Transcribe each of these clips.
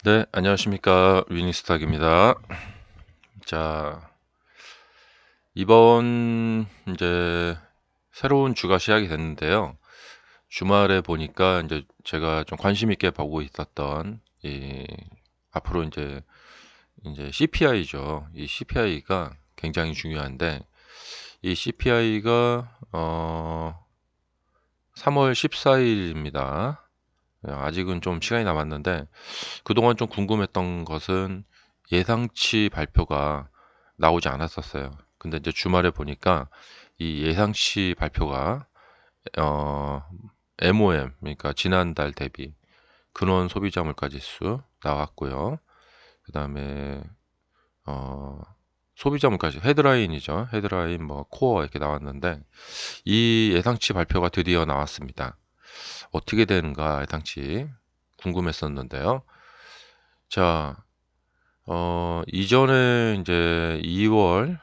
네, 안녕하십니까. 위닝스탁입니다. 자, 이번 이제 새로운 주가 시작이 됐는데요. 주말에 보니까 이제 제가 좀 관심 있게 보고 있었던 이 앞으로 이제 CPI죠. 이 CPI가 굉장히 중요한데 이 CPI가 3월 14일입니다. 아직은 좀 시간이 남았는데 그동안 좀 궁금했던 것은 예상치 발표가 나오지 않았었어요. 근데 이제 주말에 보니까 이 예상치 발표가 어, MOM, 그러니까 지난달 대비 근원 소비자 물가 지수 나왔고요. 그다음에 어, 소비자 물가 지수 헤드라인이죠. 헤드라인 뭐 코어 이렇게 나왔는데 이 예상치 발표가 드디어 나왔습니다. 어떻게 되는가 예상치 궁금했었는데요. 자, 이전에 이제 2월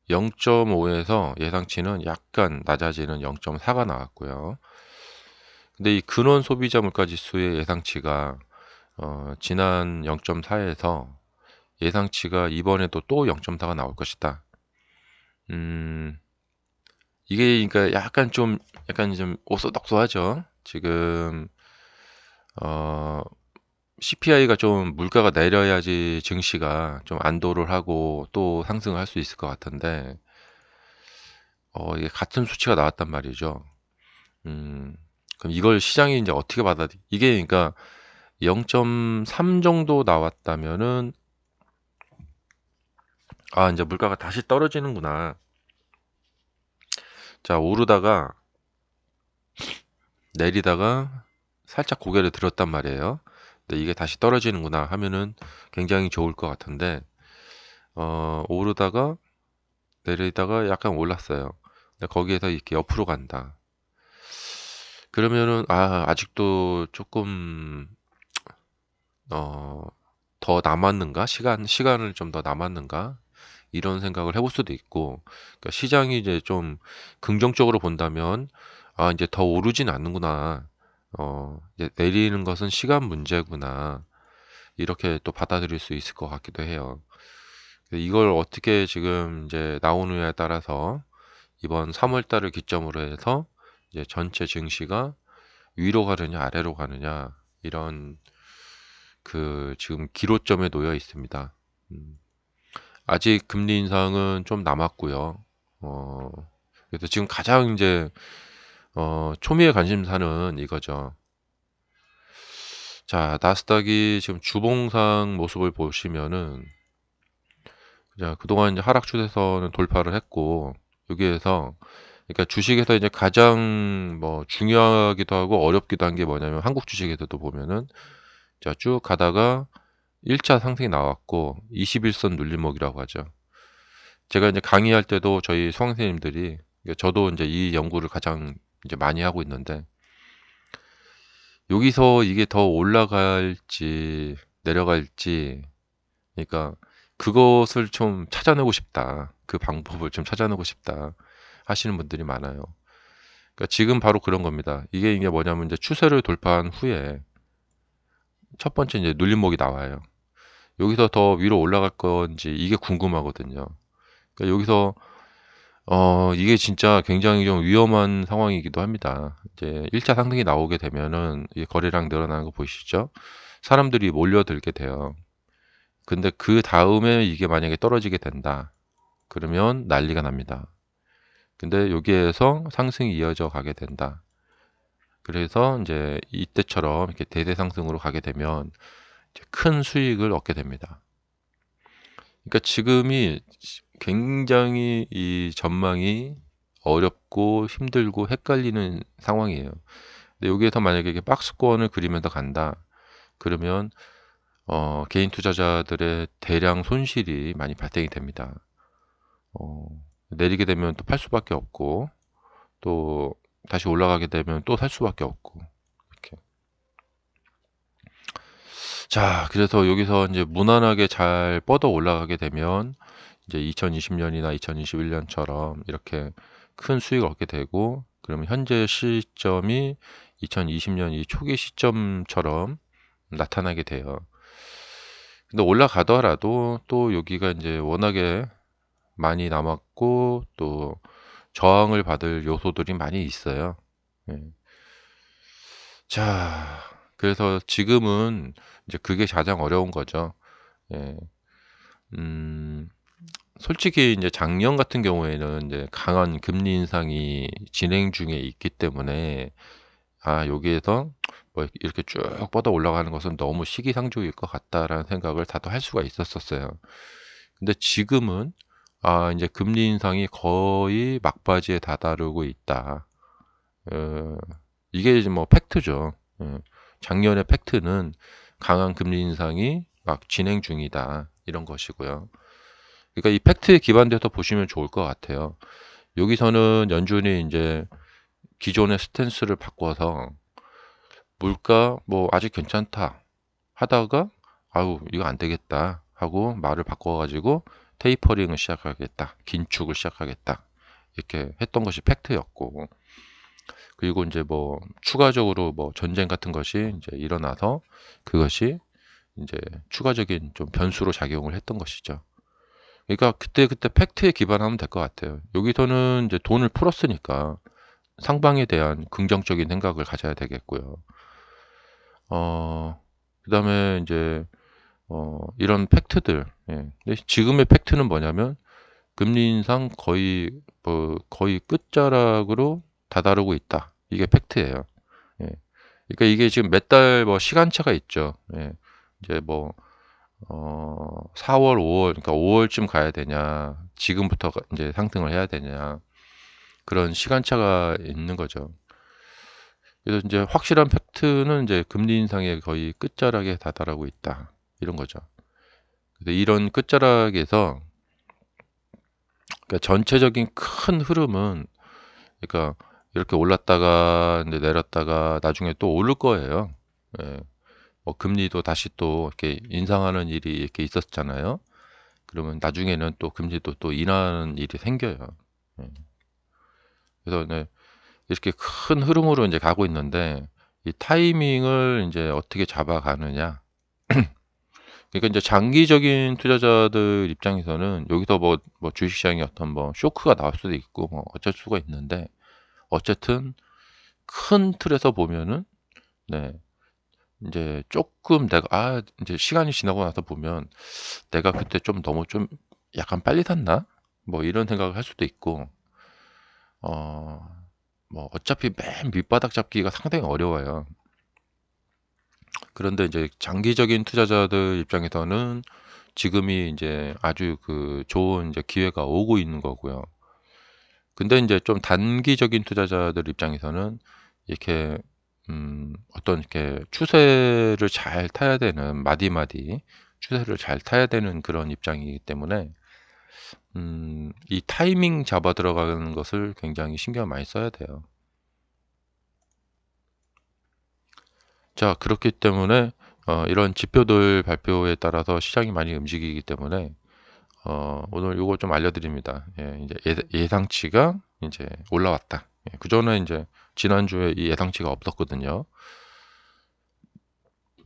0.5에서 예상치는 약간 낮아지는 0.4가 나왔고요. 근데 이 근원 소비자 물가 지수의 예상치가 지난 0.4에서 예상치가 이번에도 또 0.4가 나올 것이다. 음, 이게 그러니까 약간 좀 오쏘독소하죠. 지금 어, CPI가 좀 물가가 내려야지 증시가 좀 안도를 하고 또 상승을 할 수 있을 것 같은데 이게 같은 수치가 나왔단 말이죠. 음, 그럼 이걸 시장이 이제 어떻게 이게 그러니까 0.3 정도 나왔다면은 아, 이제 물가가 다시 떨어지는구나. 자, 오르다가 내리다가 살짝 고개를 들었단 말이에요. 근데 이게 다시 떨어지는구나 하면은 굉장히 좋을 것 같은데 오르다가 내리다가 약간 올랐어요. 근데 거기에서 이렇게 옆으로 간다. 그러면은 아직도 조금 어, 더 남았는가? 시간을 좀 더 남았는가? 이런 생각을 해볼 수도 있고, 그러니까 시장이 이제 좀 긍정적으로 본다면, 이제 더 오르진 않는구나. 이제 내리는 것은 시간 문제구나. 이렇게 또 받아들일 수 있을 것 같기도 해요. 이걸 어떻게 지금 이제 나오느냐에 따라서 이번 3월 달을 기점으로 해서 이제 전체 증시가 위로 가느냐, 아래로 가느냐, 이런 지금 기로점에 놓여 있습니다. 음, 아직 금리 인상은 좀 남았고요. 어, 그래서 지금 가장 이제 초미의 관심사는 이거죠. 자, 나스닥이 지금 주봉상 모습을 보시면은 그냥 그동안 이제 하락 추세선은 돌파를 했고 여기에서 그러니까 주식에서 이제 가장 뭐 중요하기도 하고 어렵기도 한 게 뭐냐면 한국 주식에서도 보면은 자, 쭉 가다가 1차 상승이 나왔고 21선 눌림목이라고 하죠. 제가 이제 강의할 때도 저희 수강생님들이 저도 이제 이 연구를 가장 이제 많이 하고 있는데 여기서 이게 더 올라갈지 내려갈지 그러니까 그것을 좀 찾아내고 싶다. 그 방법을 좀 찾아내고 싶다 하시는 분들이 많아요. 그러니까 지금 바로 그런 겁니다. 이게 뭐냐면 이제 추세를 돌파한 후에 첫 번째 이제 눌림목이 나와요. 여기서 더 위로 올라갈 건지 이게 궁금하거든요. 그러니까 여기서 이게 진짜 굉장히 좀 위험한 상황이기도 합니다. 이제 1차 상승이 나오게 되면은 이 거래량 늘어나는 거 보이시죠? 사람들이 몰려들게 돼요. 근데 그 다음에 이게 만약에 떨어지게 된다. 그러면 난리가 납니다. 근데 여기에서 상승이 이어져 가게 된다. 그래서 이제 이때처럼 이렇게 대대 상승으로 가게 되면 이제 큰 수익을 얻게 됩니다. 그러니까 지금이 굉장히 이 전망이 어렵고 힘들고 헷갈리는 상황이에요. 근데 여기에서 만약에 이게 박스권을 그리면서 간다. 그러면 개인 투자자들의 대량 손실이 많이 발생이 됩니다. 어, 내리게 되면 또 팔 수밖에 없고 또 다시 올라가게 되면 또 살 수밖에 없고 이렇게. 자, 그래서 여기서 이제 무난하게 잘 뻗어 올라가게 되면 이제 2020년이나 2021년처럼 이렇게 큰 수익을 얻게 되고 그러면 현재 시점이 2020년 이 초기 시점처럼 나타나게 돼요. 근데 올라가더라도 또 여기가 이제 워낙에 많이 남았고 또 저항을 받을 요소들이 많이 있어요. 예. 자, 그래서 지금은 이제 그게 가장 어려운 거죠. 예. 음, 솔직히 이제 작년 같은 경우에는 이제 강한 금리 인상이 진행 중에 있기 때문에 여기에서 뭐 이렇게 쭉 뻗어 올라가는 것은 너무 시기상조일 것 같다라는 생각을 다들 할 수가 있었었어요. 근데 지금은 이제 금리 인상이 거의 막바지에 다다르고 있다. 어, 이게 이제 뭐 팩트죠. 작년의 팩트는 강한 금리 인상이 막 진행 중이다. 이런 것이고요. 그러니까 이 팩트에 기반돼서 보시면 좋을 것 같아요. 여기서는 연준이 이제 기존의 스탠스를 바꿔서 물가 뭐 아직 괜찮다 하다가 이거 안 되겠다 하고 말을 바꿔가지고 테이퍼링을 시작하겠다, 긴축을 시작하겠다 이렇게 했던 것이 팩트였고, 그리고 이제 뭐 추가적으로 뭐 전쟁 같은 것이 이제 일어나서 그것이 이제 추가적인 좀 변수로 작용을 했던 것이죠. 그러니까 그때 팩트에 기반하면 될 것 같아요. 여기서는 이제 돈을 풀었으니까 상방에 대한 긍정적인 생각을 가져야 되겠고요. 그다음에 이제 이런 팩트들. 예. 근데 지금의 팩트는 뭐냐면 금리 인상 거의 끝자락으로 다다르고 있다. 이게 팩트예요. 예. 그러니까 이게 지금 몇 달 뭐 시간차가 있죠. 예. 이제 뭐 4월, 5월, 그러니까 5월쯤 가야 되냐, 지금부터 이제 상승을 해야 되냐, 그런 시간차가 있는 거죠. 그래서 이제 확실한 팩트는 이제 금리 인상의 거의 끝자락에 다다르고 있다. 이런 거죠. 그래서 이런 끝자락에서 그러니까 전체적인 큰 흐름은, 그러니까 이렇게 올랐다가 이제 내렸다가 나중에 또 오를 거예요. 예. 뭐 금리도 다시 또 이렇게 인상하는 일이 이렇게 있었잖아요. 그러면 나중에는 또 금리도 또 인하하는 일이 생겨요. 예. 그래서 네, 이렇게 큰 흐름으로 이제 가고 있는데 이 타이밍을 이제 어떻게 잡아가느냐. 그러니까 이제 장기적인 투자자들 입장에서는 여기서 뭐 주식시장이 어떤 뭐 쇼크가 나올 수도 있고 뭐 어쩔 수가 있는데, 어쨌든 큰 틀에서 보면은 네, 이제 조금 내가 이제 시간이 지나고 나서 보면 내가 그때 좀 너무 좀 약간 빨리 샀나? 뭐 이런 생각을 할 수도 있고, 어, 뭐 어차피 맨 밑바닥 잡기가 상당히 어려워요. 그런데 이제 장기적인 투자자들 입장에서는 지금이 이제 아주 그 좋은 이제 기회가 오고 있는 거고요. 근데 이제 좀 단기적인 투자자들 입장에서는 이렇게 어떤 이렇게 추세를 잘 타야 되는, 마디마디 추세를 잘 타야 되는 그런 입장이기 때문에 이 타이밍 잡아 들어가는 것을 굉장히 신경 많이 써야 돼요. 자, 그렇기 때문에 이런 지표들 발표에 따라서 시장이 많이 움직이기 때문에 오늘 요거 좀 알려드립니다. 예, 이제 예상치가 이제 올라왔다. 예, 그전에 이제 지난주에 이 예상치가 없었거든요.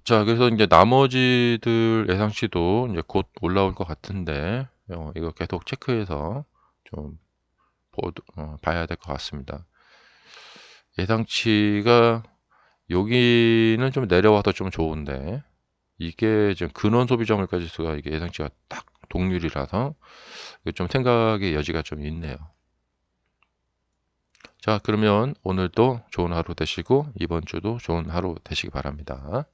자, 그래서 이제 나머지들 예상치도 이제 곧 올라올 것 같은데, 이거 계속 체크해서 좀 봐야 될 것 같습니다. 예상치가 여기는 좀 내려와서 좀 좋은데, 이게 지금 근원 소비 점유가 지수가 이게 예상치가 딱 동률이라서 좀 생각의 여지가 좀 있네요. 자, 그러면 오늘도 좋은 하루 되시고 이번 주도 좋은 하루 되시기 바랍니다.